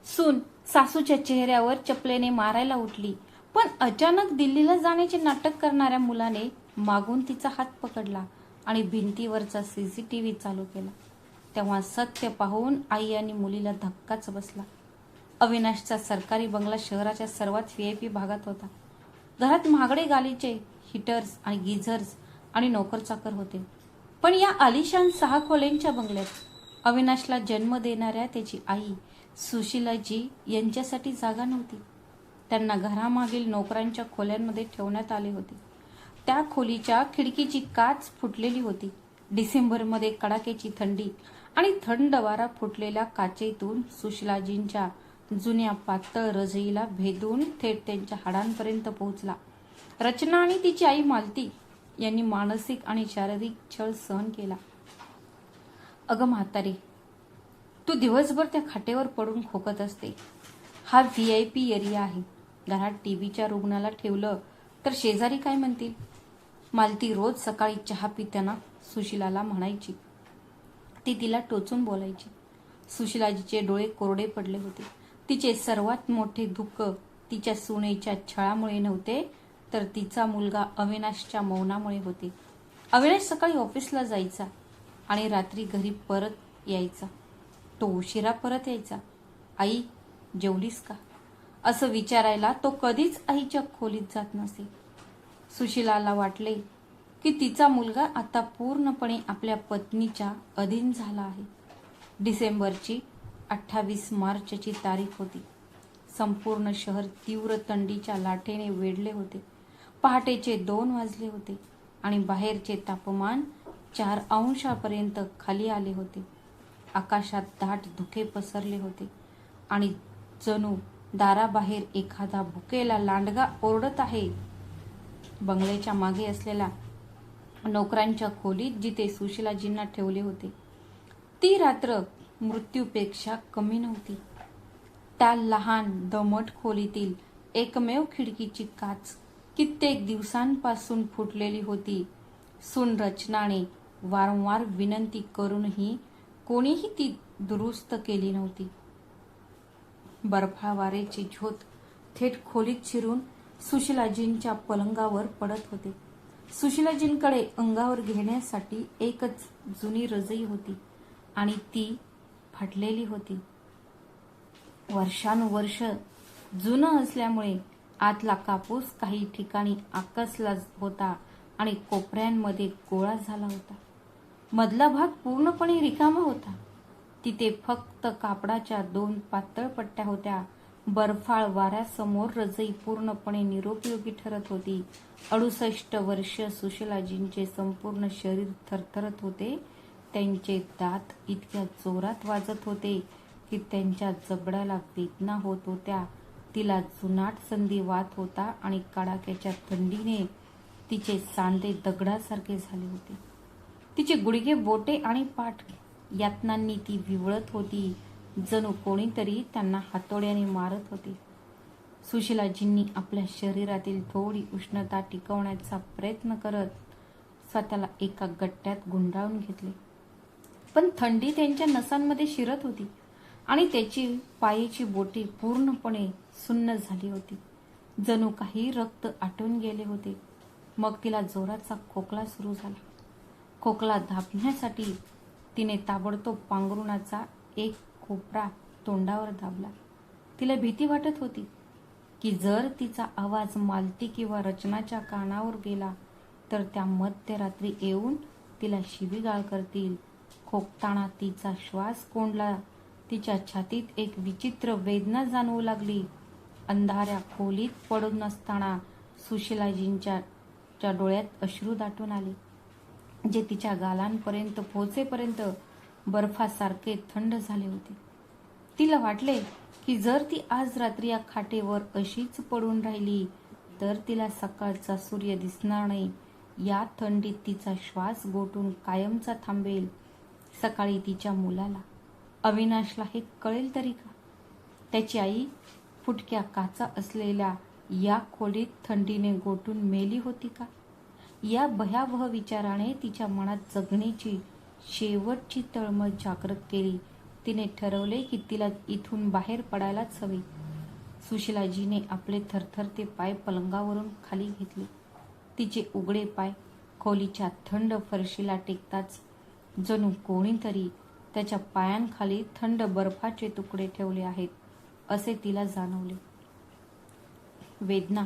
सून सासूच्या चेहऱ्यावर चपलेने मारायला उठली, पण अचानक दिल्लीला जाण्याचे नाटक करणाऱ्या मुलाने मागून तिचा हात पकडला आणि भिंतीवरचा सीसीटीव्ही चालू केला. तेव्हा सत्य पाहून आई आणि मुलीला धक्काच बसला. अविनाशचा सरकारी बंगला शहराच्या सर्वात व्हीआयपी भागात होता. घरात महागडे गालीचे हीटर्स आणि गिझर्स आणि नोकरचाकर होते. पण या आलिशान 6 खोल्यांच्या बंगल्यात अविनाशला जन्म देणाऱ्या त्याची आई सुशीलाजी यांच्यासाठी जागा नव्हती. त्यांना घरामागील नोकरांच्या खोल्यांमध्ये ठेवण्यात आले होते. त्या खोलीच्या खिडकीची काच फुटलेली होती. डिसेंबरमध्ये कडाक्याची थंडी आणि थंड वारा फुटलेल्या काचेतून सुशीलाजींच्या जुन्या पातळ रजईला भेदून थेट त्यांच्या हाडांपर्यंत पोहोचला. रचना आणि तिची आई मालती यांनी मानसिक आणि शारीरिक छळ सहन केला. अगं म्हातारी, तू दिवसभर त्या खाटेवर पडून खोकत असते. हा व्हीआयपी एरिया आहे. घरात टीव्हीच्या रुग्णाला ठेवलं तर शेजारी काय म्हणतील? मालती रोज सकाळी चहा पिताना सुशीलाला म्हणायची. ती तिला टोचून बोलायची. सुशीलाजीचे डोळे कोरडे पडले होते. तिचे सर्वात मोठे दुःख तिच्या सुनेच्या छळामुळे नव्हते, तर तिचा मुलगा अविनाशच्या मौनामुळे होते. अविनाश सकाळी ऑफिसला जायचा आणि रात्री घरी परत यायचा. तो उशिरा परत यायचा. आई, जेवलीस का? असं विचारायला तो कधीच आईच्या खोलीत जात नसे. सुशीलाला वाटले की तिचा मुलगा आता पूर्णपणे आपल्या पत्नीच्या अधीन झाला आहे. डिसेंबरची 28 मार्चची तारीख होती. संपूर्ण शहर तीव्र थंडीच्या लाटेने वेढले होते. पहाटेचे 2 वाजले होते आणि बाहेरचे तापमान 4 अंशापर्यंत खाली आले होते. आकाशात दाट धुके पसरले होते आणि जणू दाराबाहेर एखादा भुकेला लांडगा ओरडत आहे. बंगल्याच्या मागे असलेल्या नोकरांच्या खोलीत जिथे सुशीलाजींना ठेवले होते, ती रात्र मृत्यूपेक्षा कमी नव्हती. त्या लहान दमट खोलीतील एकमेव खिडकीची काच कित्येक दिवसांपासून फुटलेली होती. सून रचनाने वारंवार विनंती करूनही कोणीही ती दुरुस्त केली नव्हती. बर्फाळ वाऱ्याचे झोत थेट खोलीत शिरून सुशीलाजींच्या पलंगावर पडत होते. सुशीलाजींकडे अंगावर घेण्यासाठी एकच जुनी रजई होती आणि ती फाटलेली होती. वर्षानुवर्ष जुनं असल्यामुळे आतला कापूस काही ठिकाणी आकसला होता आणि कोपऱ्यांमध्ये गोळा झाला होता. मधला भाग पूर्णपणे रिकामा होता. तिथे फक्त कापडाच्या 2 पातळ पट्ट्या होत्या. बर्फाळ वाऱ्यासमोर रजई पूर्णपणे निरुपयोगी ठरत होती. 68 वर्ष सुशीलाजींचे संपूर्ण शरीर थरथरत होते. त्यांचे दात इतक्या जोरात वाजत होते की त्यांच्या जबड्याला वेदना होत होत्या. तिला जुनाट संधिवात होता आणि कडाक्याच्या थंडीने तिचे सांधे दगडासारखे झाले होते. तिचे गुडघे, बोटे आणि पाठ यातनांनी ती विवळत होती. जणू कोणीतरी त्यांना हातोड्याने मारत होते. सुशीलाजींनी आपल्या शरीरातील थोडी उष्णता टिकवण्याचा प्रयत्न करत स्वतःला एका गट्ट्यात गुंडाळून घेतले. पण थंडी त्यांच्या नसांमध्ये शिरत होती आणि त्याची पायाची बोटे पूर्णपणे सुन्न झाली होती. जणू काही रक्त आटून गेले होते. मग तिला जोराचा खोकला सुरू झाला. खोकला दाबण्यासाठी तिने ताबडतोब पांघरुणाचा एक कोपरा तोंडावर दाबला. तिला भीती वाटत होती की जर तिचा आवाज मालती किंवा रचनाच्या कानावर गेला तर त्या मध्यरात्री येऊन तिला शिवीगाळ करतील. खोकताना तिचा श्वास कोंडला. तिच्या छातीत एक विचित्र वेदना जाणवू लागली. अंधाऱ्या खोलीत पडून असताना सुशीलाजींच्या डोळ्यात अश्रू दाटून आले, जे तिच्या गालांपर्यंत पोहोचेपर्यंत बर्फासारखे थंड झाले होते. तिला वाटले की जर ती आज रात्री या खाटेवर अशीच पडून राहिली तर तिला सकाळचा सूर्य दिसणार नाही. या थंडीत तिचा श्वास गोठून कायमचा थांबेल. सकाळी तिच्या मुलाला, अविनाशला हे कळेल तरी का? त्याची आई फुटक्या काचा असलेल्या या खोलीत थंडीने गोठून मेली होती का? या भयावह विचाराने तिच्या मनात जगण्याची शेवटची तळमळ जागृत केली. तिने ठरवले की तिला इथून बाहेर पडायलाच हवे. सुशीलाजीने आपले थरथरते पाय पलंगावरून खाली घेतले. तिचे उघडे पाय खोलीच्या थंड फरशीला टेकताच जणू कोणीतरी त्याच्या पायांखाली थंड बर्फाचे तुकडे ठेवले आहेत असे तिला जाणवले. वेदना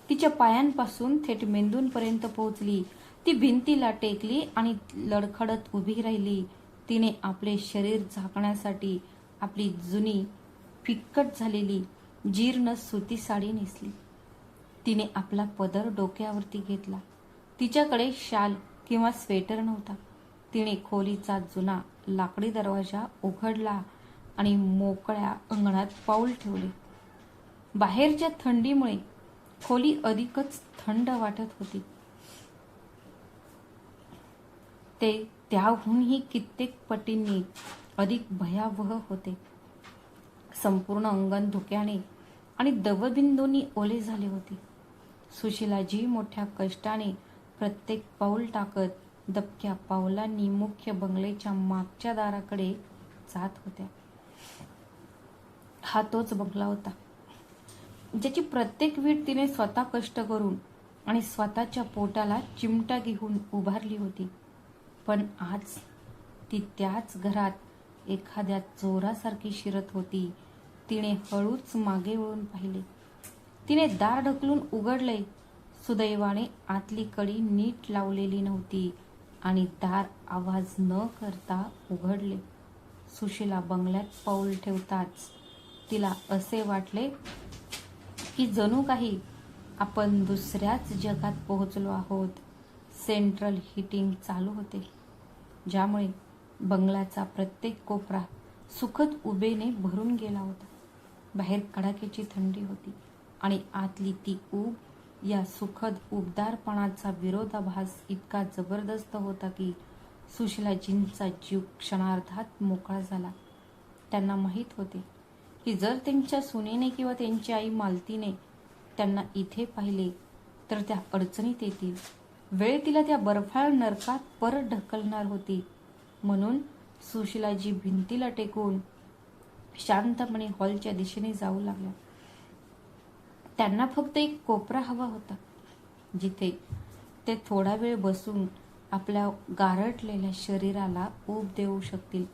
तिच्या पायांपासून थेट मेंदूंपर्यंत पोहोचली. ती भिंतीला टेकली आणि लडखडत उभी राहिली. तिने आपले शरीर झाकण्यासाठी आपली जुनी फिक्कट झालेली जीर्ण सुती साडी नेसली. तिने आपला पदर डोक्यावरती घेतला. तिच्याकडे शाल किंवा स्वेटर नव्हता. तिने खोलीचा जुना लाकडी दरवाजा उघडला आणि मोकळ्या अंगणात पाऊल ठेवले. बाहेरच्या थंडीमुळे खोली अधिकच थंड वाटत होती. ते त्याहूनही कित्येक पटींनी अधिक भयावह होते. संपूर्ण अंगण धुक्याने आणि दवबिंदूंनी ओले झाले होते. सुशीलाजी मोठ्या कष्टाने प्रत्येक पाऊल टाकत दबक्या पावलांनी मुख्य बंगल्याच्या मागच्या दाराकडे जात होत्या. हा तोच बंगला होता ज्याची प्रत्येक वीट तिने स्वतः कष्ट करून आणि स्वतःच्या पोटाला चिमटा घेऊन उभारली होती. पण आज ती त्याच घरात एखाद्या चोरासारखी शिरत होती. तिने हळूच मागे वळून पाहिले. तिने दार ढकलून उघडले. सुदैवाने आतली कडी नीट लावलेली नव्हती आणि दार आवाज न करता उघडले. सुशीला बंगल्यात पाऊल ठेवताच तिला असे वाटले की जणू काही आपण दुसऱ्याच जगात पोहोचलो आहोत. सेंट्रल हीटिंग चालू होते ज्यामुळे बंगल्याचा प्रत्येक कोपरा सुखद उबेने भरून गेला होता. बाहेर कडाक्याची थंडी होती आणि आतली ती ऊब या सुखद उबदारपणाचा विरोधाभास इतका जबरदस्त होता की सुशीलाजींचा जीव क्षणार्धात मोकळा झाला. त्यांना माहीत होते की जर त्यांच्या सुनेने किंवा त्यांची आई मालतीने त्यांना इथे पाहिले तर त्या अडचणीत येतील. वेळ तिला त्या बर्फाळ नरकात परत ढकलणार होती. म्हणून सुशीलाजी भिंतीला टेकून शांतपणे हॉलच्या दिशेने जाऊ लागल्या. त्यांना फक्त एक कोपरा हवा होता जिथे ते थोडा वेळ बसून आपल्या गारटलेल्या शरीराला ऊब देऊ शकतील.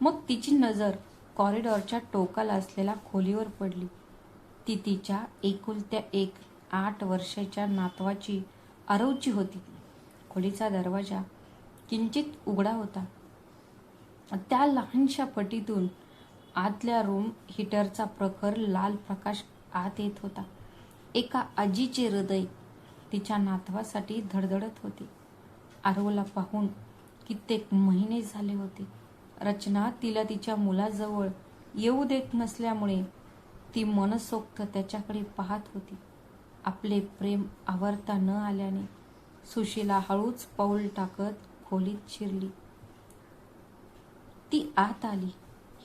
मग तिची नजर कॉरिडॉरच्या टोकाला असलेल्या खोलीवर पडली. ती तिच्या एकुलत्या 8 वर्षाच्या नातवाची आरवची होती. खोलीचा दरवाजा किंचित उघडा होता. त्या लहानशा फटीतून आतल्या रूम हीटरचा प्रखर लाल प्रकाश आत येत होता. एका आजीचे हृदय तिच्या नातवासाठी धडधडत होते. आरवला पाहून कित्येक महिने झाले होते. रचना तिला तिच्या मुलाजवळ येऊ देत नसल्यामुळे ती मनसोक्त त्याच्याकडे पाहत होती. आपले प्रेम आवरता न आल्याने सुशीला हळूच पाऊल टाकत खोलीत शिरली. ती आत आली.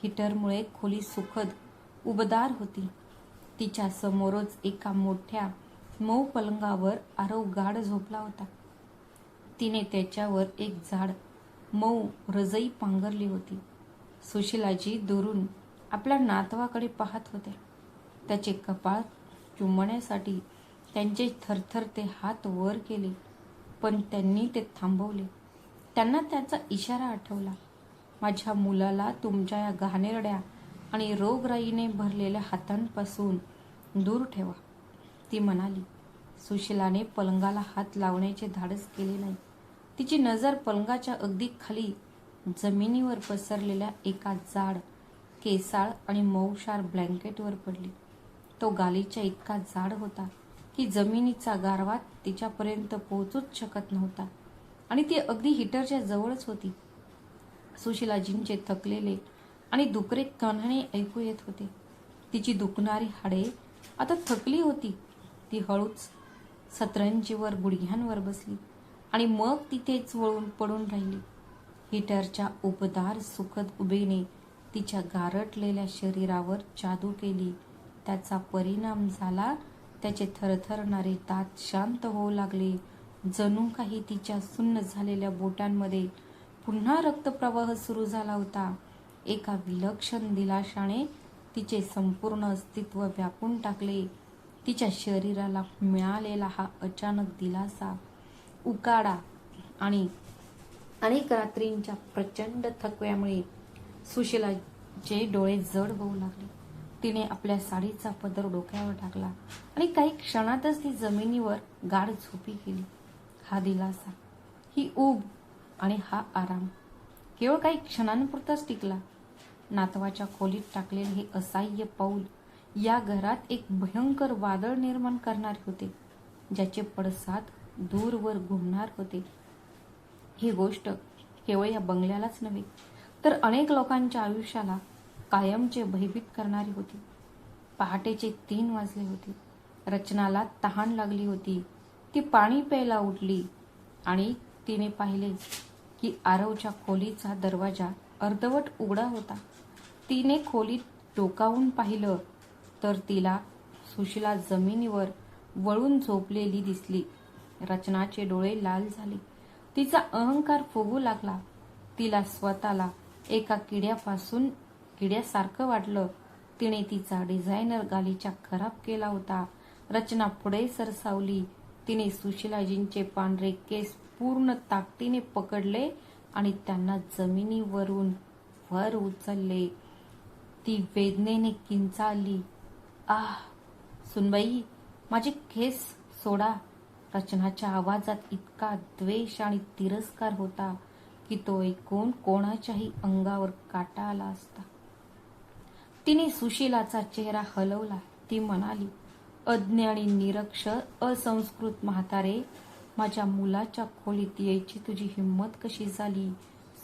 हीटरमुळे खोली सुखद उबदार होती. तिच्या समोरच एका मोठ्या मऊ पलंगावर आरव गाढ झोपला होता. तिने त्याच्यावर एक जाड मऊ रजई पांघरली होती. सुशीलाजी दुरून आपल्या नातवाकडे पाहत होत्या. त्याचे कपाळ चुंबण्यासाठी त्यांचे थरथरते हात वर केले पण त्यांनी ते थांबवले. त्यांना त्याचा इशारा आठवला. माझ्या मुलाला तुमच्या या घाणेरड्या आणि रोगराईने भरलेल्या हातांपासून दूर ठेवा, ती म्हणाली. सुशीलाने पलंगाला हात लावण्याचे धाडस केले नाही. तिची नजर पलंगाच्या अगदी खाली जमिनीवर पसरलेल्या एका जाड, केसाळ आणि मऊशार ब्लँकेटवर पडली. तो गालीच्या इतका जाड होता की जमिनीचा गारवा तिच्यापर्यंत पोहोचूच शकत नव्हता आणि ती अगदी हीटरच्या जवळच होती. सुशीलाजींचे थकलेले आणि दुकरे कण्हणे ऐकू येत होते. तिची दुखणारी हाडे आता थकली होती. ती हळूच सतरंजीवर गुडघ्यांवर बसली आणि मग तिथेच वळून पडून राहिली. हीटरच्या उबदार सुखद उबेने तिच्या गारटलेल्या शरीरावर जादू केली. त्याचा परिणाम झाला. त्याचे थरथरणारे दात शांत होऊ लागले. जणू काही तिच्या सुन्न झालेल्या बोटांमध्ये पुन्हा रक्तप्रवाह सुरू झाला होता. एका विलक्षण दिलाशाने तिचे संपूर्ण अस्तित्व व्यापून टाकले. तिच्या शरीराला मिळालेला हा अचानक दिलासा, उकाडा आणि अनेक रात्रींच्या प्रचंड थकव्यामुळे सुशीलाचे डोळे जड होऊ लागले. तिने आपल्या साडीचा पदर डोक्यावर टाकला आणि काही क्षणातच ती जमिनीवर गाढ झोपी गेली. हा दिलासा, ही ऊब आणि हा आराम केवळ काही क्षणांपुरताच टिकला. नातवाच्या खोलीत टाकलेले हे असह्य पाऊल या घरात एक भयंकर वादळ निर्माण करणारे होते, ज्याचे पडसाद दूरवर घुमणार होते. ही गोष्ट केवळ या बंगल्यालाच नव्हे तर अनेक लोकांच्या आयुष्याला कायमचे भयभीत करणारी होती. पहाटेचे 3 वाजले होते. रचनाला तहान लागली होती. ती पाणी प्यायला उठली आणि तिने पाहिले की आरवच्या खोलीचा दरवाजा अर्धवट उघडा होता. तिने खोलीत डोकावून पाहिलं तर तिला सुशीला जमिनीवर वळून झोपलेली दिसली. रचनाचे डोळे लाल झाले. तिचा अहंकार फुगू लागला. तिला स्वतःला एका किड्यासारखं वाटलं. तिने तिचा डिझायनर गालिचा खराब केला होता. रचना पुढे सरसावली. तिने सुशीलाजींचे पांढरे केस पूर्ण ताकदीने पकडले आणि त्यांना जमिनीवरून वर उचलले. ती वेदनेने किंचाळली, आह सुनबाई, माझे केस सोडा. रचनाच्या आवाजात इतका द्वेष आणि तिरस्कार होता की तो ऐकून कोणाच्याही अंगावर काटा आला असता. तिने सुशीलाचा चेहरा हलवला. ती म्हणाली, अज्ञ आणि निरक्षर असंस्कृत म्हातारे, माझ्या मुलाच्या खोलीत यायची तुझी हिंमत कशी झाली?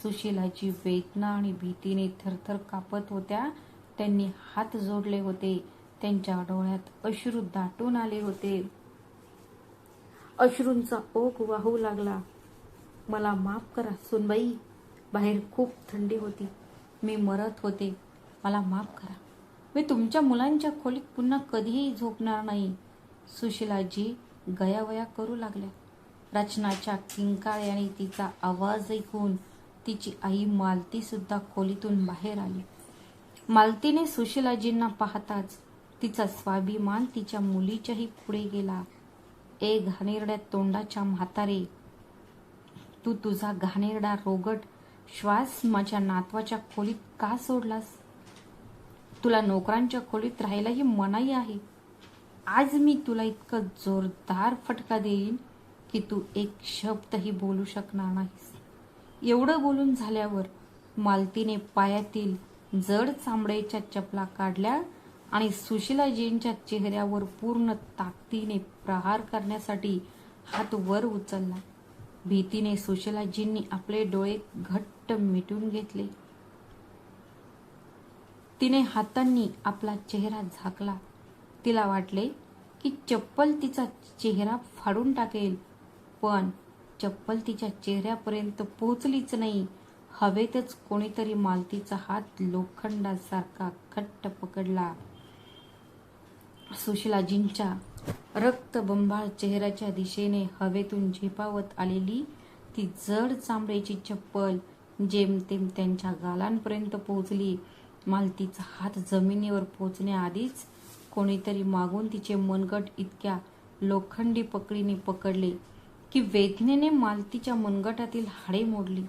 सुशीलाची वेदना आणि भीतीने थरथर कापत होत्या. त्यांनी हात जोडले होते. त्यांच्या डोळ्यात अश्रू दाटून आले होते. अश्रूंचा ओघ वाहू लागला. मला माफ करा सुनबाई, बाहेर खूप थंडी होती. मी मरत होते. मला माफ करा. मी तुमच्या मुलांच्या खोलीत पुन्हा कधीही झोपणार नाही. सुशीलाजी गयावया करू लागल्या. रचनाच्या किंकाळी आणि तिचा आवाज ऐकून तिची आई मालती सुद्धा खोलीतून बाहेर आली. मालतीने सुशीलाजींना पाहताच तिचा स्वाभिमान तिच्या मुलीच्याही पुढे गेला. ए घाणेरड्या तोंडाच्या म्हातारे, तू तुझा घाणेरडा रोगट श्वास माझ्या नातवाच्या खोलीत का सोडलास? तुला नोकरांच्या खोलीत राहायलाही मनाई आहे. आज मी तुला इतकं जोरदार फटका देईन की तू एक शब्दही बोलू शकणार नाहीस. एवढं बोलून झाल्यावर मालतीने पायातील जड चामड्याच्या चपला काढल्या आणि सुशीलाजींच्या चेहऱ्यावर पूर्ण ताकदीने प्रहार करण्यासाठी हात वर उचलला. भीतीने सुशीलाजींनी आपले डोळे घट्ट मिटून घेतले. तिने हातांनी आपला चेहरा झाकला. तिला वाटले की चप्पल तिचा चेहरा फाडून टाकेल, पण चप्पल तिच्या चेहऱ्यापर्यंत पोहोचलीच नाही. हवेतच कोणीतरी मालतीचा हात लोखंडासारखा घट्ट पकडला. सुशीलाजींच्या रक्तबंबाळ चेहऱ्याच्या दिशेने हवेतून झेपावत आलेली ती जड चामड्याची चप्पल जेमतेम त्यांच्या गालांपर्यंत पोहोचली. मालतीचा हात जमिनीवर पोहोचण्याआधीच कोणीतरी मागून तिचे मनगट इतक्या लोखंडी पकडीने पकडले की वेदनेने मालतीच्या मनगटातील हाडे मोडली.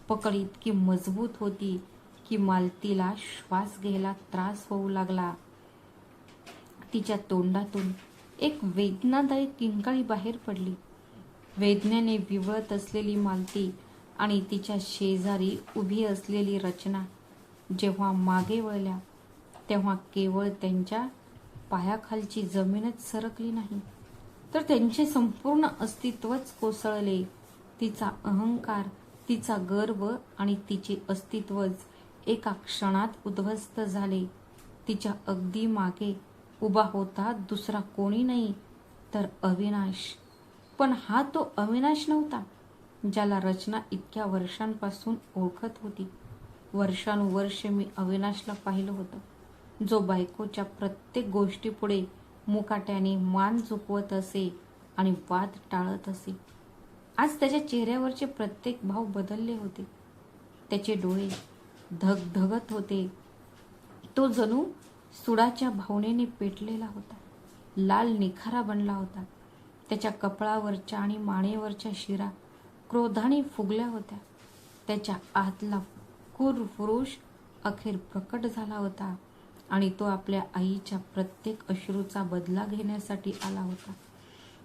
पकड इतकी मजबूत होती की मालतीला श्वास घ्यायला त्रास होऊ लागला. तिच्या तोंडातून एक वेदनादायक किंकाळी बाहेर पडली. वेदनेने विवळत असलेली मालती आणि तिच्या शेजारी उभी असलेली रचना जेव्हा मागे वळल्या तेव्हा केवळ त्यांच्या पायाखालची जमीनच सरकली नाही, तर त्यांचे संपूर्ण अस्तित्वच कोसळले. तिचा अहंकार, तिचा गर्व आणि तिचे अस्तित्वच एका क्षणात उद्ध्वस्त झाले. तिच्या अगदी मागे उभा होता दुसरा कोणी नाही तर अविनाश. पण हा तो अविनाश नव्हता ज्याला रचना इतक्या वर्षांपासून ओळखत होती. वर्षानुवर्षे मी अविनाशला पाहिलं होतं, जो बायकोच्या प्रत्येक गोष्टीपुढे मुकाट्याने मान झुकवत असे आणि वाद टाळत असे. आज त्याच्या चेहऱ्यावरचे प्रत्येक भाव बदलले होते. त्याचे डोळे धगधगत होते. तो जणू सुडाच्या भावनेने पेटलेला होता. लाल निखारा बनला होता. त्याच्या कपाळावरच्या आणि मानेवरच्या शिरा क्रोधाने फुगल्या होत्या. त्याच्या आतला क्रूर पुरुष अखेर प्रकट झाला होता आणि तो आपल्या आईच्या प्रत्येक अश्रूचा बदला घेण्यासाठी आला होता.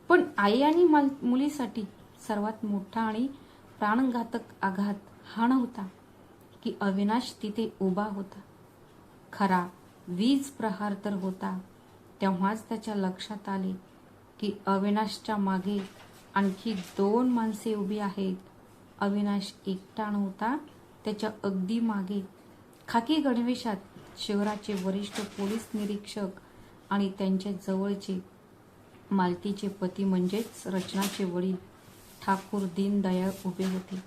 पण आई आणि मुलीसाठी सर्वात मोठा आणि प्राणघातक आघात हा नव्हता की अविनाश तिथे उभा होता. खरा वीज प्रहार तर होता. तेव्हाच त्याच्या लक्षात आले की अविनाशच्या मागे आणखी 2 माणसे उभी आहेत. अविनाश एकटा नव्हता. त्याच्या अगदी मागे खाकी गणवेशात शहराचे वरिष्ठ पोलीस निरीक्षक आणि त्यांच्या जवळचे मालतीचे पती म्हणजेच रचनाचे वडील ठाकूर दीनदयाळ उभे होते.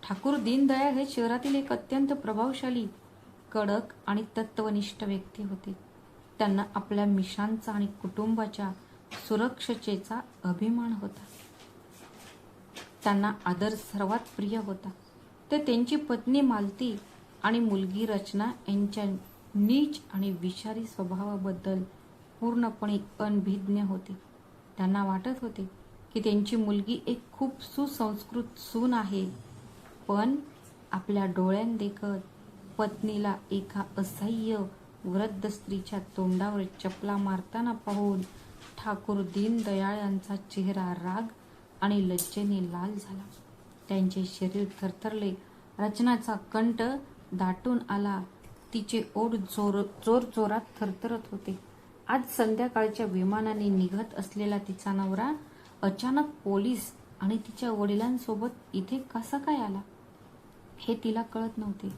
ठाकूर दीनदयाळ हे शहरातील एक अत्यंत प्रभावशाली, कडक आणि तत्वनिष्ठ व्यक्ती होते. त्यांना आपल्या मिशांचा आणि कुटुंबाच्या सुरक्षेचा अभिमान होता. त्यांना आदर सर्वात प्रिय होता. ते त्यांची पत्नी मालती आणि मुलगी रचना यांच्या नीच आणि विषारी स्वभावाबद्दल पूर्णपणे अनभिज्ञ होते. त्यांना वाटत होते की त्यांची मुलगी एक खूप सुसंस्कृत सून आहे. पण आपल्या डोळ्यांदेखत पत्नीला एका असह्य वृद्ध स्त्रीच्या तोंडावर चपला मारताना पाहून ठाकूर दीनदयाळ यांचा चेहरा राग आणि लज्जेने लाल झाला. त्यांचे शरीर थरथरले. रचनाचा कंठ दाटून आला. तिचे ओठ जोरजोरात थरथरत होते. आज संध्याकाळच्या विमानाने निघत असलेला तिचा नवरा अचानक पोलीस आणि तिच्या वडिलांसोबत इथे कसा काय आला हे तिला कळत नव्हते.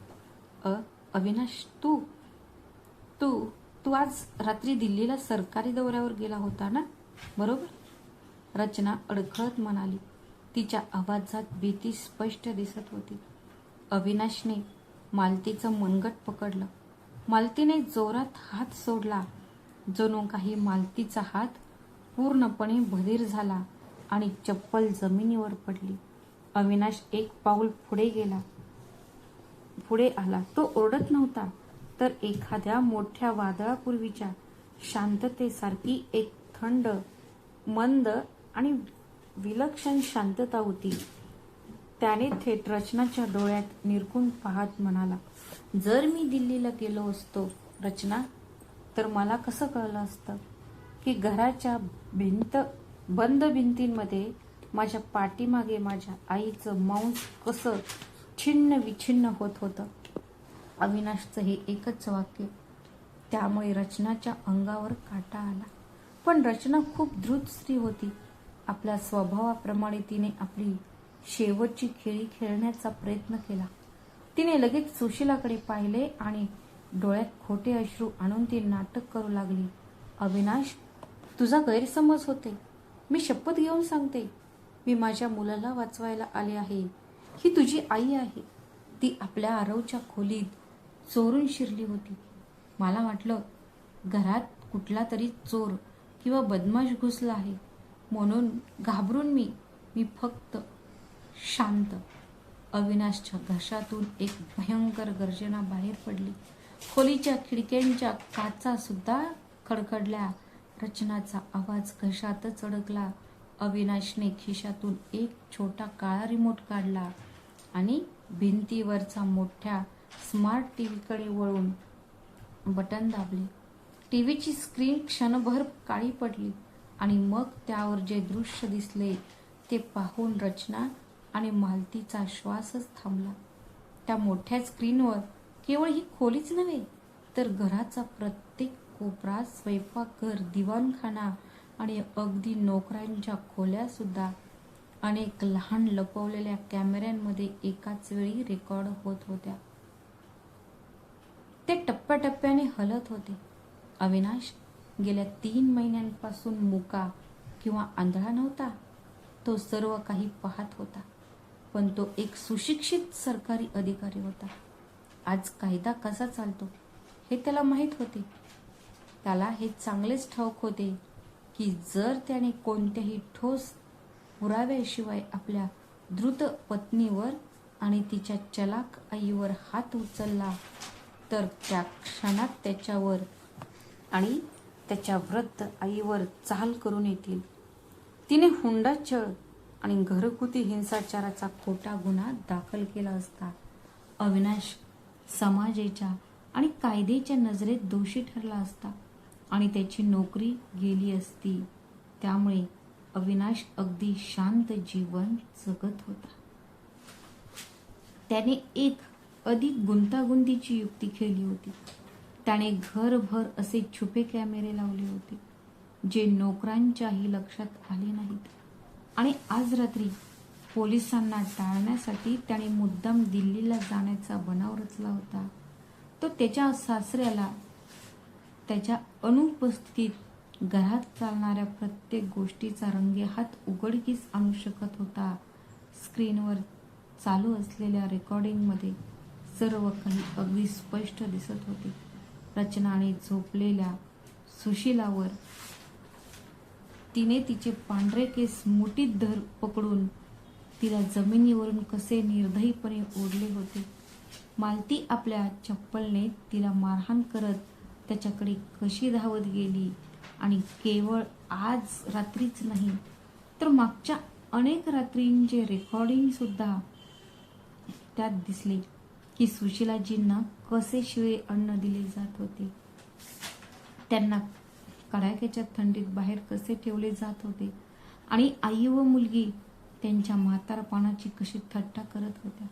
अविनाश, तू तू तू आज रात्री दिल्लीला सरकारी दौऱ्यावर गेला होता ना, बरोबर? रचना अडखळत म्हणाली. तिच्या आवाजात भीती स्पष्ट दिसत होती. अविनाशने मालतीचं मनगट पकडलं. मालतीने जोरात हात सोडला. जणू काही मालतीचा हात पूर्णपणे बधीर झाला आणि चप्पल जमिनीवर पडली. अविनाश एक पाऊल पुढे आला. तो ओरडत नव्हता, तर एखाद्या मोठ्या वादळापूर्वीच्या शांततेसारखी एक थंड, मंद आणि विलक्षण शांतता होती. त्याने थेट रचनाच्या डोळ्यात निरखून पाहत म्हणाला, जर मी दिल्लीला गेलो असतो रचना, तर मला कसं कळलं असतं की घराच्या बंद भिंतींमध्ये माझ्या पाठीमागे माझ्या आईचं मांस कसं छिन्न विछिन्न होत होतं. अविनाशचं हे एकच वाक्य. त्यामुळे रचनाच्या अंगावर काटा आला. पण रचना खूप धृत स्त्री होती. आपल्या स्वभावाप्रमाणे तिने आपली शेवटची खेळी खेळण्याचा प्रयत्न केला. तिने लगेच सुशीलाकडे पाहिले आणि डोळ्यात खोटे अश्रू आणून ती नाटक करू लागली. अविनाश, तुझा गैरसमज होते. मी शपथ घेऊन सांगते, मी माझ्या मुलाला वाचवायला आले आहे. ही तुझी आई आहे. ती आपल्या आरवच्या खोलीत चोरून शिरली होती. मला वाटलं घरात कुठला तरी चोर किंवा बदमाश घुसला आहे, म्हणून घाबरून मी फक्त शांत. अविनाशच्या घशातून एक भयंकर गर्जना बाहेर पडली. खोलीच्या खिडक्यांच्या काचा सुद्धा खडखडल्या. रचनाचा आवाज घशातच अडकला. अविनाशने खिशातून एक छोटा काळा रिमोट काढला आणि भिंतीवरचा मोठ्या स्मार्ट टीव्हीकडे वळून बटन दाबले. टीव्हीची स्क्रीन क्षणभर काळी पडली आणि मग त्यावर जे दृश्य दिसले ते पाहून रचना आणि मालतीचा श्वासच थांबला. त्या मोठ्या स्क्रीनवर केवळ ही खोलीच नव्हे, तर घराचा प्रत्येक कोपरा, स्वयंपाकघर, दिवाणखाना आणि अगदी नोकरांच्या खोल्या सुद्धा अनेक लहान लपवलेल्या कॅमेऱ्यांमध्ये एकाच वेळी रेकॉर्ड होत होत्या. ते टप्प्याटप्प्याने हलत होते. अविनाश गेल्या 3 महिन्यांपासून मुका किंवा आंधळा नव्हता. तो सर्व काही पाहत होता. पण तो एक सुशिक्षित सरकारी अधिकारी होता. आज कायदा कसा चालतो हे त्याला माहीत होते. त्याला हे चांगलेच ठाऊक होते की जर त्याने कोणत्याही ठोस पुराव्याशिवाय आपल्या द्रुत पत्नीवर आणि तिच्या चलाक आईवर हात उचलला तर त्या क्षणात त्याच्यावर आणि त्याच्या वृद्ध आईवर चाल करून येतील. तिने हुंडा छळ आणि घरगुती हिंसाचाराचा खोटा गुन्हा दाखल केला असता. अविनाश समाजाच्या आणि कायद्याच्या नजरेत दोषी ठरला असता आणि त्याची नोकरी गेली असती. त्यामुळे अविनाश अगदी शांत जीवन जगत होता. त्याने एक अधिक गुंतागुंतीची युक्ती केली होती. त्याने घरभर असे छुपे कॅमेरे लावले होते जे नोकरांच्याही लक्षात आले नाहीत. आणि आज रात्री पोलिसांना टाळण्यासाठी त्याने मुद्दाम दिल्लीला जाण्याचा बनाव रचला होता. तो त्याच्या सासऱ्याला त्याच्या अनुपस्थितीत घरात चालणाऱ्या प्रत्येक गोष्टीचा रंगेहात उघडकीस आणू शकत होता. स्क्रीनवर चालू असलेल्या रेकॉर्डिंगमध्ये सर्व काही अगदी स्पष्ट दिसत होते. रचनाने झोपलेल्या सुशीलावर तिने तिचे पांढरे केस मुठीत पकडून तिला जमिनीवरून कसे निर्दयीपणे ओढले होते. मालती आपल्या चप्पलने तिला मारहाण करत त्याच्याकडे कशी धावत गेली आणि केवळ आज रात्रीच नाही तर मागच्या अनेक रात्रींचे रेकॉर्डिंग सुद्धा त्यात दिसले की सुशीलाजींना कसे शिळे अन्न दिले जात होते, त्यांना कडाक्याच्या थंडीत बाहेर कसे ठेवले जात होते आणि आई व मुलगी त्यांच्या म्हातारपणाची कशी थट्टा करत होत्या.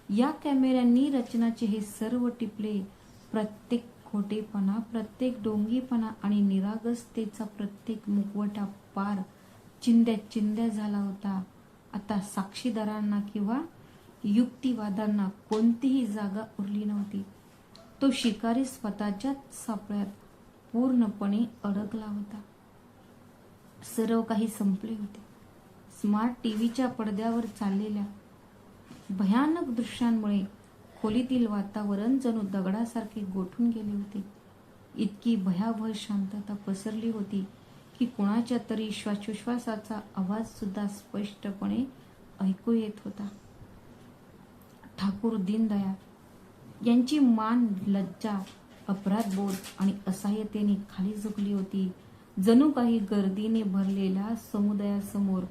या कॅमेऱ्यांनी रचनाचे हे सर्व टिपले. प्रत्येक खोटेपणा, प्रत्येक डोंगीपणा आणि निरागसतेचा प्रत्येक मुखवटा पार चिंध्या चिंध्या झाला होता. आता साक्षीदारांना किंवा युक्तिवादांना कोणतीही जागा उरली नव्हती. तो शिकारी स्वतःच्याच सापळ्यात पूर्णपणे अडकला होता. सर्व काही संपले होते. स्मार्ट टीव्हीच्या पडद्यावर चाललेल्या भयानक दृश्यांमुळे खोलीतील वातावरण जणू दगडासारखे गोठून गेले होते. इतकी भयावह शांतता पसरली होती की कुणाच्या तरी श्वासोश्वासाचा आवाज सुद्धा स्पष्टपणे ऐकू येत होता. ठाकूर दीनदयाळ यांची मान लज्जा, अपराधबोध आणि असहाय्यतेने खाली झुकली होती. जणू काही गर्दीने भरलेल्या समुदायासमोर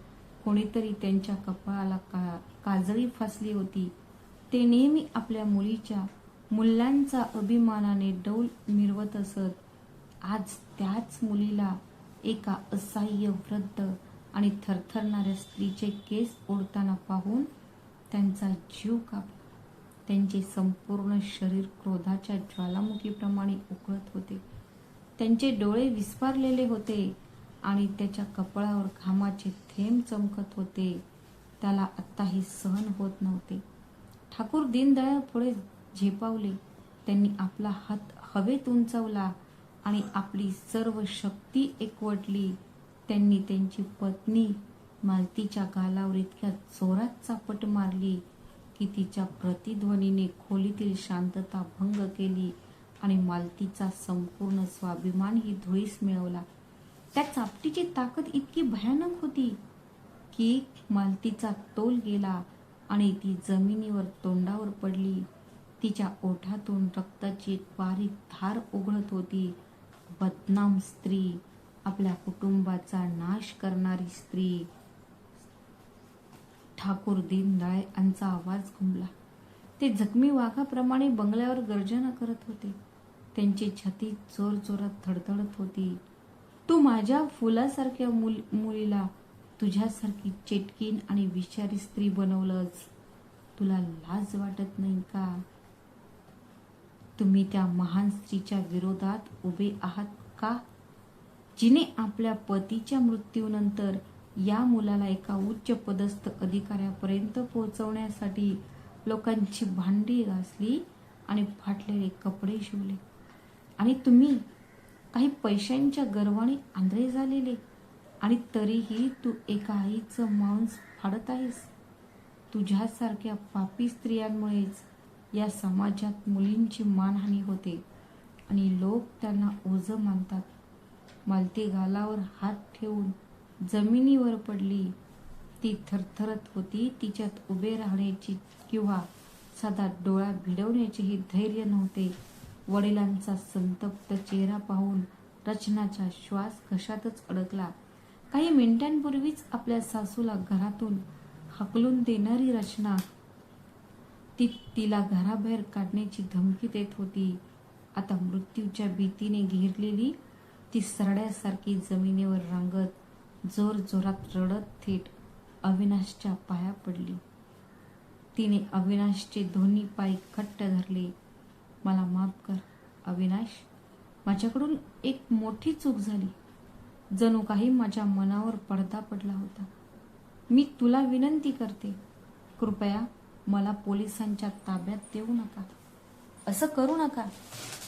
कोणीतरी त्यांच्या कपाळाला काजळी फासली होती. ते नेहमी आपल्या मुलीच्या मूल्यांचा अभिमानाने डौल मिरवत असत. आज त्याच मुलीला एका असहाय्य वृद्ध आणि थरथरणाऱ्या स्त्रीचे केस ओढताना पाहून त्यांचा जीव कापला. त्यांचे संपूर्ण शरीर क्रोधाच्या ज्वालामुखीप्रमाणे उकळत होते. त्यांचे डोळे विस्फारलेले होते आणि त्याच्या कपाळावर घामाचे थेंब चमकत होते. त्याला आत्ता हे सहन होत नव्हते. ठाकूर दीनदयाळ पुढे झेपावले. त्यांनी आपला हात हवेत उंचावला आणि आपली सर्व शक्ती एकवटली. त्यांनी त्यांची पत्नी मालतीच्या गालावर इतक्या जोरात चापट मारली की तिच्या प्रतिध्वनीने खोलीतील शांतता भंग केली आणि मालतीचा संपूर्ण स्वाभिमानही धुळीस मिळवला. त्या चापटीची ताकद इतकी भयानक होती की मालतीचा तोल गेला आणि ती जमिनीवर तोंडावर पडली. तिच्या ओठातून रक्ताची एक बारीक धार ओघळत होती. बदनाम स्त्री, आपल्या कुटुंबाचा नाश करणारी स्त्री. ठाकूर दीनदयाळ यांचा आवाज घुमला. ते जखमी वाघाप्रमाणे बंगल्यावर गर्जना करत होते. त्यांची छाती जोरजोरात धडधडत होती. तू माझ्या फुलासारख्या मुलीला तुझ्यासारखी चेटकीन आणि विषारी स्त्री बनवलंस. तुला लाज वाटत नाही का? तुम्ही त्या महान स्त्रीच्या विरोधात उभे आहात का, जिने आपल्या पतीच्या मृत्यूनंतर या मुलाला एका उच्च पदस्थ अधिकाऱ्यापर्यंत पोहोचवण्यासाठी लोकांची भांडी घासली आणि फाटलेले कपडे शिवले. आणि तुम्ही काही पैशांच्या गर्वाने आंधळे झालेले आणि तरीही तू एका आईचं मांस फाडत आहेस. तुझ्यासारख्या पापी स्त्रियांमुळेच या समाजात मुलींची मानहानी होते आणि लोक त्यांना ओझं मानतात. मालती गालावर हात ठेवून जमिनीवर पडली. ती थरथरत होती. तिच्यात उभे राहण्याची किंवा साधा डोळा भिडवण्याचेही धैर्य नव्हते. वडिलांचा संतप्त चेहरा पाहून रचनाचा श्वास घशातच अडकला. काही मिनिटांपूर्वीच आपल्या सासूला घरातून हाकलून देणारी रचना तिला घराबाहेर काढण्याची धमकी देत होती. आता मृत्यूच्या भीतीने घेरलेली ती सरड्यासारखी जमिनीवर रांगत जोरजोरात रडत थेट अविनाशच्या पाया पडली. तिने अविनाशचे दोन्ही पाय घट्ट धरले. मला माफ कर अविनाश, माझ्याकडून एक मोठी चूक झाली. जणू काही माझ्या मनावर पडदा पडला होता. मी तुला विनंती करते, कृपया मला पोलिसांच्या ताब्यात देऊ नका. असं करू नका.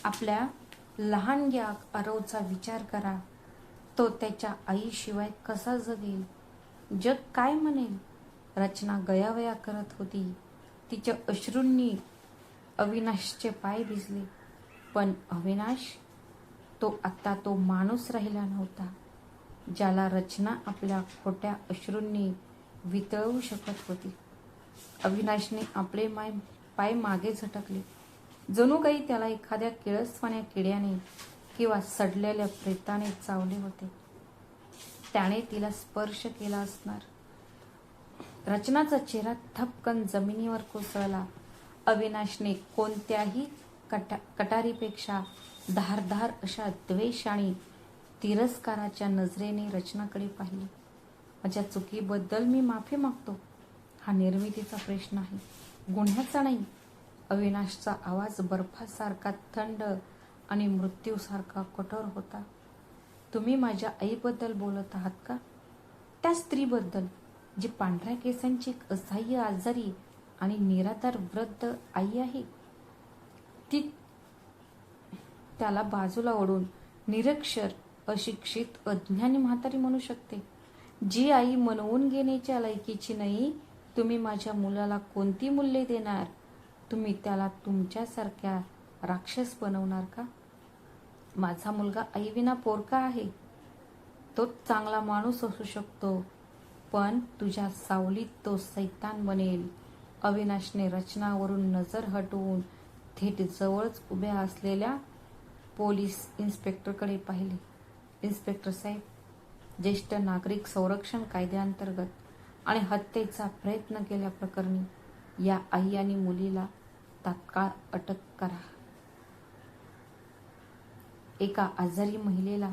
आपल्या लहानग्या आरवचा विचार करा. तो त्याच्या आईशिवाय कसा जगेल? जग काय म्हणेल? रचना गयावया करत होती. तिच्या अश्रूंनी अविनाशचे पाय भिजले. पण अविनाश, तो माणूस राहिला नव्हता ज्याला रचना आपल्या खोट्या अश्रूंनी वितळवू शकत होती. अविनाशने आपले पाय मागे झटकले. जणू काही त्याला एखाद्या किळसवाण्या किड्याने किंवा सडलेल्या प्रेताने चावले होते. त्याने तिला स्पर्श केला असणार. रचनाचा चेहरा थपकन जमिनीवर कोसळला. अविनाशने कोणत्याही कटारीपेक्षा धारदार अशा द्वेष आणि तिरस्काराच्या नजरेने रचनाकडे पाहिले. माझ्या चुकीबद्दल मी माफी मागतो. हा निर्मितीचा प्रश्न आहे, गुन्ह्याचा नाही. अविनाशचा आवाज बर्फासारखा थंड आणि मृत्यूसारखा कठोर होता. तुम्ही माझ्या आईबद्दल बोलत आहात का? त्या स्त्रीबद्दल जी पांढऱ्या केसांची एक असह्य आजारी आणि निराधार वृद्ध आई आहे. ती त्याला बाजूला ओढून निरक्षर, अशिक्षित, अज्ञानी म्हातारी म्हणू शकते. जी आई मनवून घेण्याच्या लायकीची नाही. तुम्ही माझ्या मुलाला कोणती मूल्ये देणार? तुम्ही त्याला तुमच्यासारख्या राक्षस बनवणार का? माझा मुलगा आईविना पोरका आहे. तो चांगला माणूस असू शकतो, पण तुझ्या सावलीत तो सैतान बनेल. अविनाशने रचनावरून नजर हटवून थेट जवळच उभ्या असलेल्या पोलीस इन्स्पेक्टरकडे पाहिले. इन्स्पेक्टर साहेब, ज्येष्ठ नागरिक संरक्षण कायद्याअंतर्गत आणि हत्येचा प्रयत्न केल्याप्रकरणी या आई आणि मुलीला तात्काळ अटक करा. एका आजारी महिलेला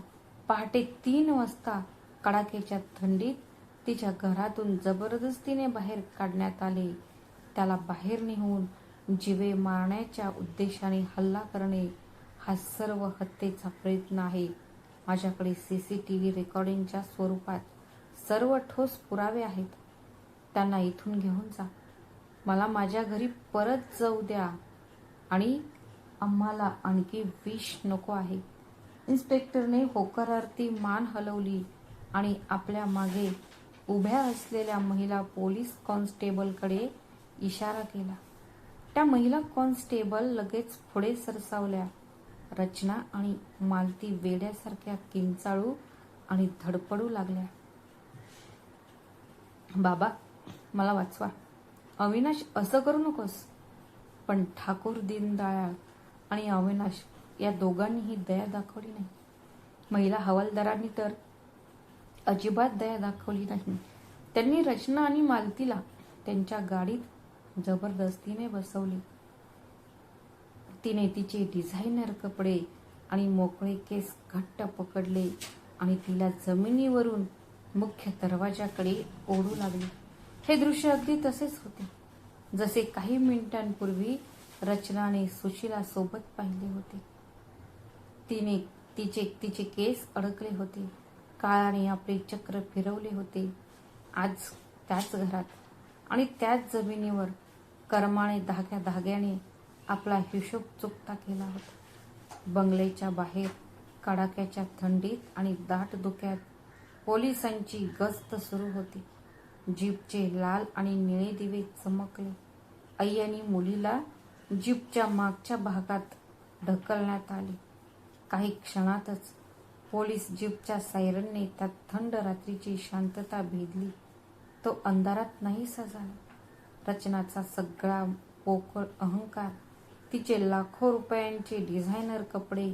पहाटे 3 वाजता कडाक्याच्या थंडीत तिच्या घरातून जबरदस्तीने बाहेर काढण्यात आले. त्याला बाहेर नेऊन जीवे मारण्याच्या उद्देशाने हल्ला करणे हा सर्व हत्येचा प्रयत्न आहे. माझ्याकडे CCTV रेकॉर्डिंगच्या स्वरूपात सर्व ठोस पुरावे आहेत. त्यांना इथून घेऊन जा. मला माझ्या घरी परत जाऊ द्या आणि आम्हाला आणखी विष नको आहे. इन्स्पेक्टरने होकारार्थी मान हलवली आणि आपल्या मागे उभ्या असलेल्या महिला पोलीस कॉन्स्टेबलकडे इशारा केला. त्या महिला कॉन्स्टेबल लगेच पुढे सरसावल्या. रचना आणि मालती वेड्यासारख्या किंचाळू आणि धडपडू लागल्या. बाबा, मला वाचवा. अविनाश, असं करू नकोस. पण ठाकूर दीनदयाळ आणि अविनाश या दोघांनीही दया दाखवली नाही. महिला हवालदारांनी तर अजिबात दया दाखवली नाही. त्यांनी रचना आणि मालतीला त्यांच्या गाडीत जबरदस्तीने बसवले. तिने तिचे डिझायनर कपडे आणि मोकळे केस घट्ट पकडले आणि तिला जमिनीवरून मुख्य दरवाजाकडे ओढू लागले. हे दृश्य अगदी तसेच होते जसे काही मिनिटांपूर्वी रचनाने सुशीला सोबत पाहिले होते. तिचे केस अडकले होते. काळाने आपले चक्र फिरवले होते. आज त्याच घरात आणि त्याच जमिनीवर कर्माने धाग्याने आपला हिशोब चुकता केला होता. बंगल्याच्या बाहेर कडाक्याच्या थंडीत आणि दाट धुक्यात पोलिसांची गस्त सुरू होती. जीपचे लाल आणि निळे दिवे चमकले. आई आणि मुलीला जीपच्या मागच्या भागात ढकलण्यात आले. काही क्षणातच पोलीस जीपच्या सायरनने त्या थंड रात्रीची शांतता भेदली. तो अंधारात नाहीसा झाला. रचनाचा सगळा पोकळ अहंकार, तिचे लाखो रुपयांचे डिझायनर कपडे,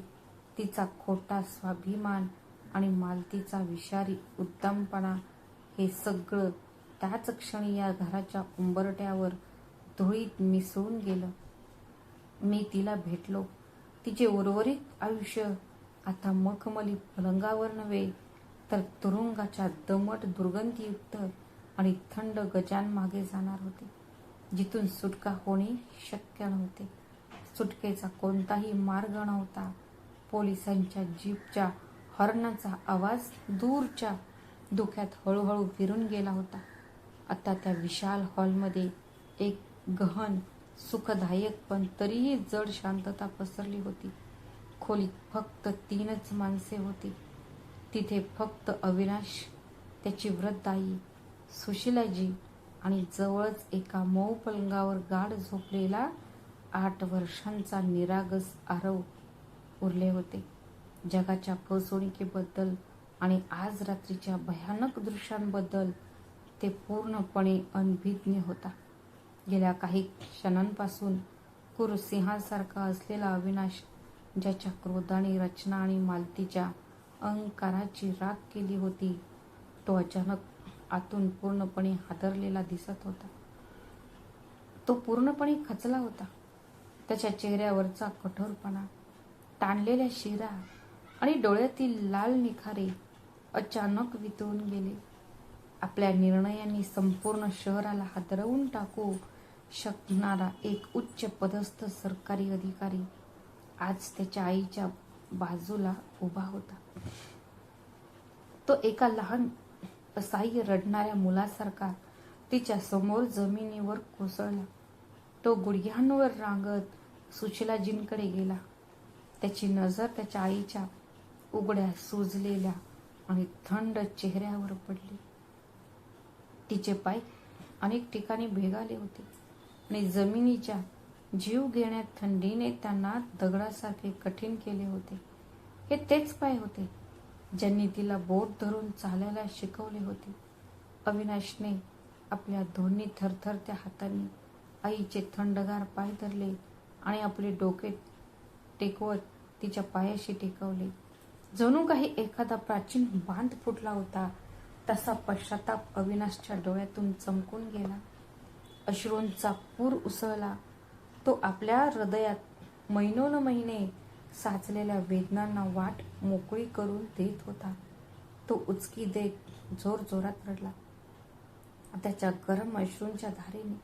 तिचा खोटा स्वाभिमान आणि मालतीचा विषारी उद्दामपणा, हे सगळं त्याच क्षणी या घराच्या उंबरठ्यावर धुळीत मिसळून गेलं. मी तिला भेटलो. तिचे उर्वरित आयुष्य आता मखमली पलंगावर नव्हे, तर तुरुंगाच्या दमट दुर्गंधीयुक्त आणि थंड गजांमागे जाणार होते, जिथून सुटका होणे शक्य नव्हते. सुटकेचा कोणताही मार्ग नव्हता. पोलिसांच्या जीपच्या हॉर्नचा आवाज दूरच्या धुक्यात हळूहळू विरून गेला होता. आता त्या विशाल हॉलमध्ये एक गहन, सुखदायक पण तरीही जड शांतता पसरली होती. खोलीत फक्त 3च माणसे होती. तिथे फक्त अविनाश, त्याची वृद्ध आई सुशीलाजी आणि जवळच एका मऊ पलंगावर गाढ झोपलेला 8 वर्षांचा निरागस आरव उरले होते. जगाच्या फसवणुकीबद्दल आणि आज रात्रीच्या भयानक दृश्यांबद्दल ते पूर्णपणे अनभिज्ञ होता. गेल्या काही क्षणांपासून क्रूर सिंहासारखा असलेला अविनाश, ज्याच्या क्रोधाने रचना आणि मालतीच्या अहंकाराची राख केली होती, तो अचानक आतून पूर्णपणे हादरलेला दिसत होता. तो पूर्णपणे खचला होता. त्याच्या चेहऱ्यावरचा कठोरपणा, ताणलेल्या शिरा आणि डोळ्यातील लाल निखारे अचानक वितळून गेले. आपल्या निर्णयांनी संपूर्ण शहराला हादरवून टाकू शकणारा एक उच्च पदस्थ सरकारी अधिकारी आज त्याच्या आईच्या बाजूला उभा होता. तो एका लहान असहाय्य रडणाऱ्या मुलासारखा तिच्या समोर जमिनीवर कोसळला. तो गुडघ्यांवर रांगत सुशीलाजींकडे गेला. त्याची नजर त्याच्या आईच्या उघड्या, सुजलेल्या आणि थंड चेहऱ्यावर पडली. तिचे पाय अनेक ठिकाणी भेगाले होते आणि जमिनीच्या जीव घेण्या थंडीने त्यांना दगडासारखे कठीण केले होते. हे तेच पाय होते ज्यांनी तिला बोट धरून चालायला शिकवले होते. अविनाशने आपल्या दोन्ही थरथरत्या हातांनी आईचे थंडगार पाय धरले आणि आपले डोके टेकवत तिच्या पायाशी टेकवले. जणू काही एखादा प्राचीन बांध फुटला होता तसा पश्चाताप अविनाशच्या डोळ्यातून चमकून गेला. अश्रूंचा पूर उसळला. तो आपल्या हृदयात महिनोनमहिने साचलेल्या वेदनांना वाट मोकळी करून देत होता. तो उचकी देत जोरजोरात रडला. त्याच्या गरम अश्रूंच्या धारेने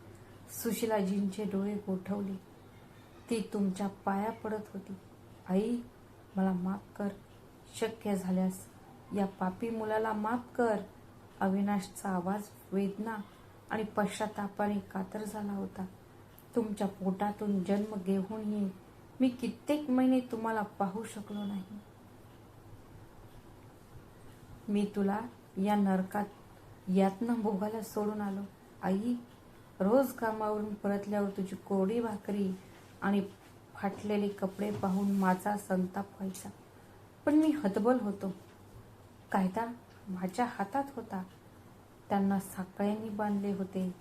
सुशीलाजींचे डोळे गोठवले. ती तुमच्या पाया पडत होती. आई, मला माफ कर. शक्य झाल्यास या पापी मुलाला माफ कर. अविनाशचा आवाज वेदना आणि पश्चातापाने कातर झाला होता. तुमच्या पोटातून जन्म घेऊनही मी कित्येक महिने तुम्हाला पाहू शकलो नाही. मी तुला या नरकात यातना भोगायला सोडून आलो. आई, रोज कामावरून परतल्यावर तुझी कोरडी भाकरी आणि फाटलेले कपडे पाहून माझा संताप व्हायचा. पण मी हतबल होतो. कायदा माझ्या हातात होता. त्यांना साकळ्यांनी बांधले होते.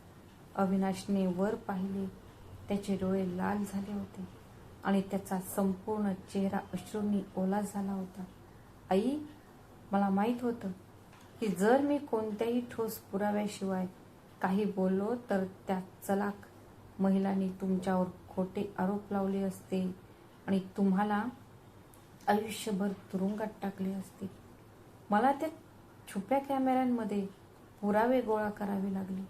अविनाशने वर पाहिले. त्याचे डोळे लाल झाले होते आणि त्याचा संपूर्ण चेहरा अश्रूंनी ओला झाला होता. आई, मला माहीत होतं की जर मी कोणत्याही ठोस पुराव्याशिवाय काही बोललो तर त्या चलाख महिलांनी तुमच्यावर खोटे आरोप लावले असते आणि तुम्हाला आयुष्यभर तुरुंगात टाकले असते. मला त्या छुप्या कॅमेऱ्यांमध्ये पुरावे गोळा करावे लागले,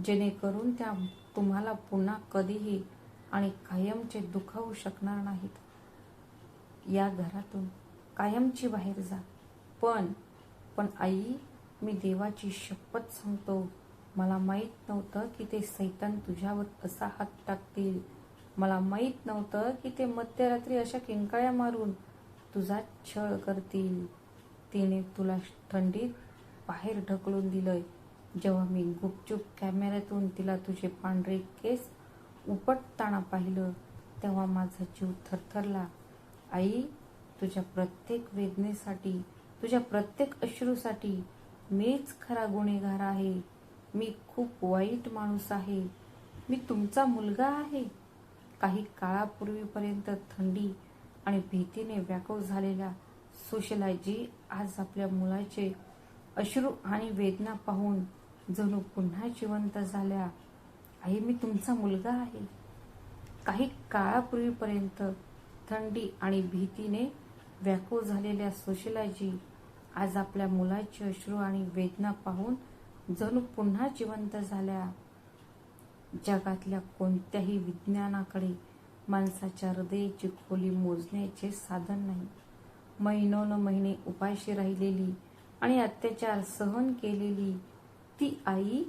जेणेकरून त्या तुम्हाला पुन्हा कधीही आणि कायमचे दुखावू शकणार नाहीत. या घरातून कायमची बाहेर जा. पण आई, मी देवाची शपथ सांगतो, मला माहीत नव्हतं की ते सैतान तुझ्यावर असा हात टाकतील. मला माहीत नव्हतं की ते मध्यरात्री अशा किंकाळ्या मारून तुझा छळ करतील. तिने तुला थंडीत बाहेर ढकलून दिलंय. जेव्हा मी गुपचूप कॅमेऱ्यातून तिला तुझे पांढरे केस उपटताना पाहिलं तेव्हा माझा जीव थरथरला. आई, तुझ्या प्रत्येक वेदनेसाठी, तुझ्या प्रत्येक अश्रूसाठी मीच खरा गुन्हेगार आहे. मी खूप वाईट माणूस आहे. मी तुमचा मुलगा आहे. काही काळापूर्वीपर्यंत थंडी आणि भीतीने व्याकुळ झालेल्या सुशीलाजी आज आपल्या मुलाचे अश्रू आणि वेदना पाहून जणू पुन्हा जिवंत झाल्या. आई, मी तुमचा मुलगा आहे. काही काळापूर्वीपर्यंत थंडी आणि भीतीने व्याकुळ झालेल्या सुशीलाजी आज आपल्या मुलाचे अश्रू आणि वेदना पाहून जणू पुन्हा जिवंत झाल्या. जगातल्या कोणत्याही विज्ञानाकडे माणसाच्या हृदयाची खोली मोजण्याचे साधन नाही. महिनोन-महिने उपाशी राहिलेली आणि अत्याचार सहन केलेली ती आई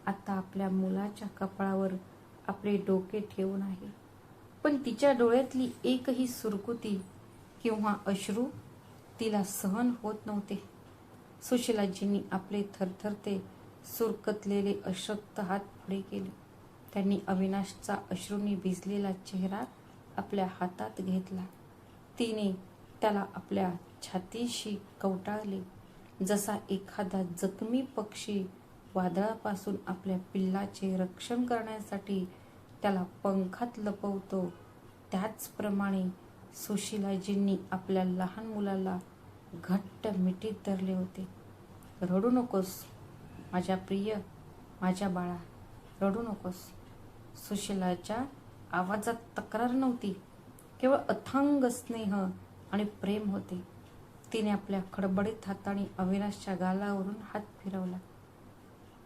आता आपल्या मुलाच्या कपाळावर आपले डोके ठेवून आहे. पण तिच्या डोळ्यातली एकही सुरकुती किंवा अश्रू तिला सहन होत नव्हते. सुशीलाजींनी आपले थरथरते सुरकतलेले अशक्त हात पुढे केले. त्यांनी अविनाशचा अश्रूंनी भिजलेला चेहरा आपल्या हातात घेतला. तिने त्याला आपल्या छातीशी कवटाळले, जसा एखादा जखमी पक्षी वादळापासून आपल्या पिल्लाचे रक्षण करण्यासाठी त्याला पंखात लपवतो. त्याचप्रमाणे सुशीलाजींनी आपल्या लहान मुलाला घट्ट मिठीत धरले होते. रडू नकोस माझ्या प्रिय, माझ्या बाळा, रडू नकोस. सुशीलाच्या आवाजात तक्रार नव्हती, केवळ अथांग स्नेह आणि प्रेम होते. तिने आपल्या खडबडीत हाताने अविनाशच्या गालावरून हात फिरवला.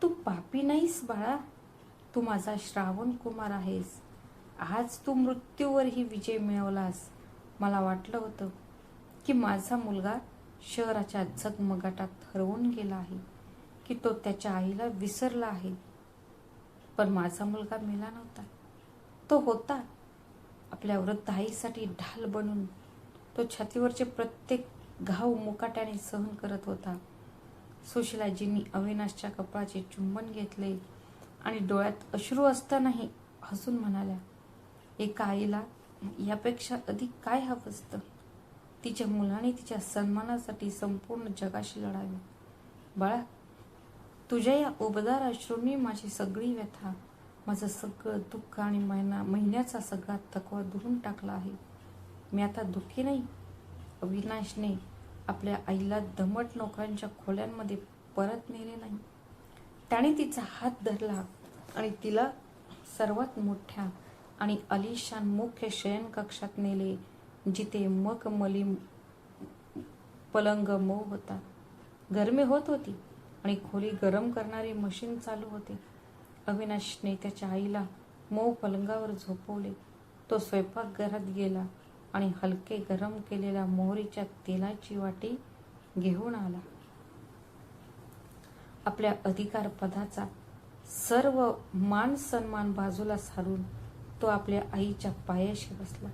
तू पापी नाहीस बाळा, तू माझा श्रावण कुमार आहेस. आज तू मृत्यूवरही विजय मिळवलास. मला वाटलं होतं की माझा मुलगा शहराच्या झगमगाटात हरवून गेला आहे, की तो त्याच्या आईला विसरला आहे. पण माझा मुलगा मेला नव्हता. तो होता. आपल्या वृद्ध आईसाठी ढाल बनून तो छातीवरचे प्रत्येक घाव मुकाट्याने सहन करत होता. सुशीलाजींनी अविनाशच्या कपाळाचे चुंबन घेतले आणि डोळ्यात अश्रू असतानाही हसून म्हणाल्या, एका आईला यापेक्षा अधिक काय हवं असतं? तिच्या मुलाने तिच्या सन्मानासाठी संपूर्ण जगाशी लढावे. बाळा, तुझ्या या उबदार अश्रूंनी माझी सगळी व्यथा, माझं सगळं दुःख आणि महिन्याचा सगळा थकवा धुवून टाकला आहे. मी आता दुःखी नाही. अविनाशने आपल्या आईला दमट नोकरांच्या खोल्यांमध्ये परत नेले नाही. त्याने तिचा हात धरला आणि तिला सर्वात मोठ्या आणि आलिशान मुख्य शयनकक्षात नेले, जिथे मखमली पलंग मऊ होता. गरमी होत होती आणि खोली गरम करणारे मशीन चालू होते. अविनाशने त्याच्या आईला मऊ पलंगावर झोपवले. तो स्वयंपाकघरात गेला आणि हलके गरम केलेल्या मोहरीच्या तेलाची वाटी घेऊन आला. आपल्या अधिकार पदाचा सर्व मान सन्मान बाजूला सारून तो आपल्या आईच्या पायाशी बसला.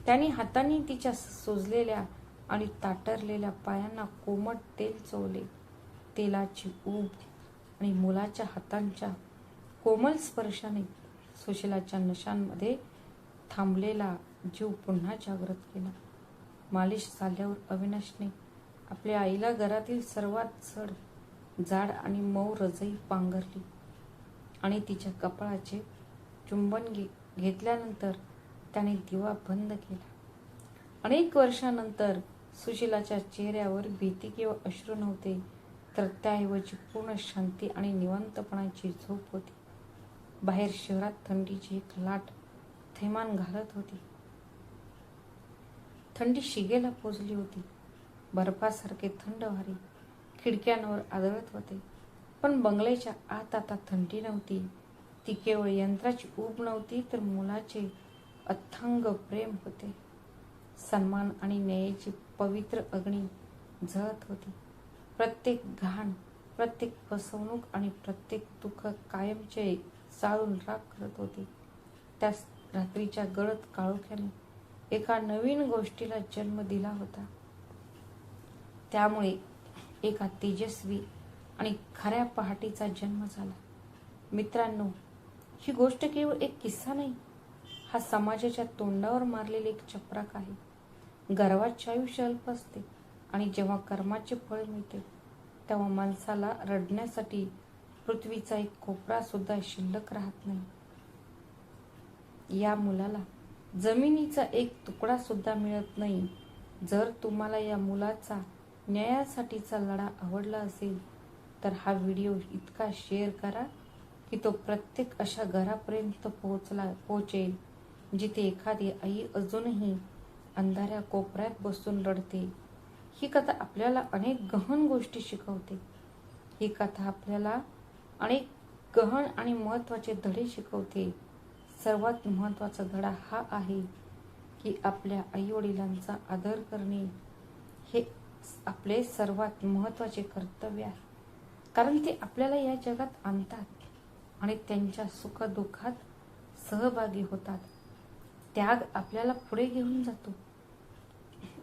त्याने हातांनी तिच्या सुजलेल्या आणि ताटरलेल्या पायांना कोमट तेल चोळले. तेलाची ऊब आणि मुलाच्या हातांच्या कोमल स्पर्शाने सुशीलाच्या नशांमध्ये थांबलेला जीव पुन्हा जागृत केला. मालिश झाल्यावर अविनाशने आपल्या आईला घरातील सर्वात जाड आणि मऊ रजई पांघरली आणि तिच्या कपाळाचे चुंबन घेतल्यानंतर त्याने दिवा बंद केला. अनेक वर्षांनंतर सुशीलाच्या चेहऱ्यावर भीती किंवा अश्रू नव्हते, तर त्याऐवजी पूर्ण शांती आणि निवांतपणाची झोप होती. बाहेर शहरात थंडीची एक लाट थैमान घालत होती. थंडी शिगेला पोचली होती. बर्फासारखे थंड वारे खिडक्यांवर आदळत होते. पण बंगल्याच्या आत आता थंडी नव्हती. ती केवळ यंत्राची ऊब नव्हती, तर मुलाचे अथांग प्रेम होते. सन्मान आणि न्यायाची पवित्र अग्नी जळत होती. प्रत्येक घाण, प्रत्येक फसवणूक आणि प्रत्येक दुःख कायमचे जाळून राख करत होते. त्याच रात्रीच्या गडद काळोख्याने एका नवीन गोष्टीला जन्म दिला होता. त्यामुळे एका तेजस्वी आणि खऱ्या पहाटेचा जन्म झाला. मित्रांनो, ही गोष्ट केवळ एक किस्सा नाही. हा समाजाच्या तोंडावर मारलेले एक चपराक आहे. गर्वाचे आयुष्य अल्प असते आणि जेव्हा कर्माचे फळ मिळते तेव्हा माणसाला रडण्यासाठी पृथ्वीचा एक कोपरा सुद्धा शिल्लक राहत नाही. या मुलाला जमिनीचा एक तुकडा सुद्धा मिळत नाही. जर तुम्हाला या मुलाचा न्यायासाठीचा लढा आवडला असेल तर हा व्हिडिओ इतका शेअर करा की तो प्रत्येक अशा घरापर्यंत पोहोचेल जिथे एखादी आई अजूनही अंधाऱ्या कोपऱ्यात बसून रडते. ही कथा आपल्याला अनेक गहन गोष्टी शिकवते. ही कथा आपल्याला अनेक गहन आणि महत्त्वाचे धडे शिकवते. सर्वात महत्त्वाचा धडा हा आहे की आपल्या आईवडिलांचा आदर करणे हे आपले सर्वात महत्त्वाचे कर्तव्य आहे. कारण ते आपल्याला या जगात आणतात आणि त्यांच्या सुखदुःखात सहभागी होतात. त्याग आपल्याला पुढे घेऊन जातो.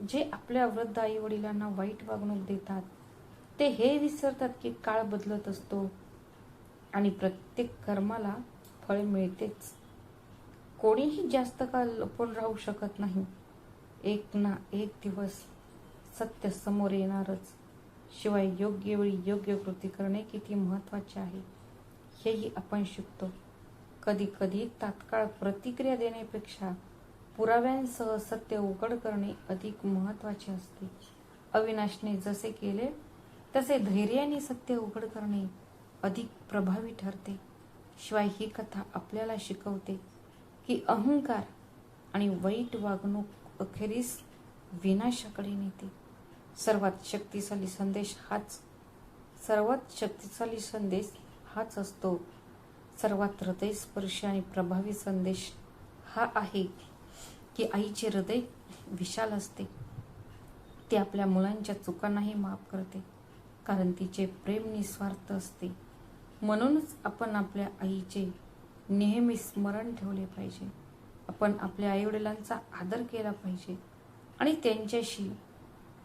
जे आपल्या वृद्ध आई वडिलांना वाईट वागणूक देतात ते हे विसरतात की काळ बदलत असतो आणि प्रत्येक कर्माला फळ मिळतेच. कोणीही जास्त काळ लपून राहू शकत नाही. एक ना एक दिवस सत्य समोर येणारच. शिवाय योग्य वेळी योग्य कृती करणे किती महत्त्वाचे आहे हेही आपण शिकतो. कधी कधी तात्काळ प्रतिक्रिया देण्यापेक्षा पुराव्यांसह सत्य उघड करणे अधिक महत्त्वाचे असते. अविनाशने जसे केले तसे धैर्याने सत्य उघड करणे अधिक प्रभावी ठरते. शिवाय ही कथा आपल्याला शिकवते की अहंकार आणि वाईट वागणूक अखेरीस विनाशाकडे नेते. सर्वात शक्तिशाली संदेश हाच असतो. सर्वात हृदयस्पर्शी आणि प्रभावी संदेश हा आहे की आईचे हृदय विशाल असते. ती आपल्या मुलांच्या चुकांनाही माफ करते कारण तिचे प्रेम निस्वार्थ असते. म्हणूनच आपण आपल्या आईचे नेहमी स्मरण ठेवले पाहिजे. आपण आपल्या आईवडिलांचा आदर केला पाहिजे आणि त्यांच्याशी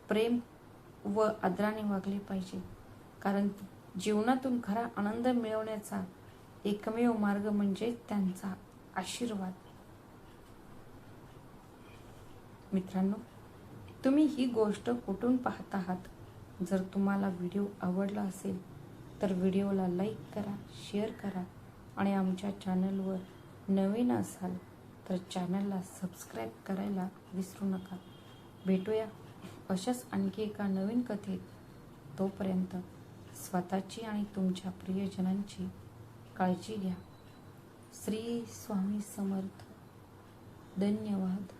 प्रेम व आदराने वागले पाहिजे. कारण जीवनातून खरा आनंद मिळवण्याचा एकमेव मार्ग म्हणजे त्यांचा आशीर्वाद. मित्रांनो, तुम्ही ही गोष्ट कुठून पाहत आहात? जर तुम्हाला व्हिडिओ आवडला असेल तर व्हिडिओला लाईक करा, शेअर करा आणि आमच्या चॅनलवर नवीन असाल तर चॅनलला सबस्क्राईब करायला विसरू नका. भेटूया अशाच आणखी एका नवीन कथेत. तोपर्यंत स्वतःची आणि तुमच्या प्रियजनांची काळजी घ्या. श्री स्वामी समर्थ. धन्यवाद.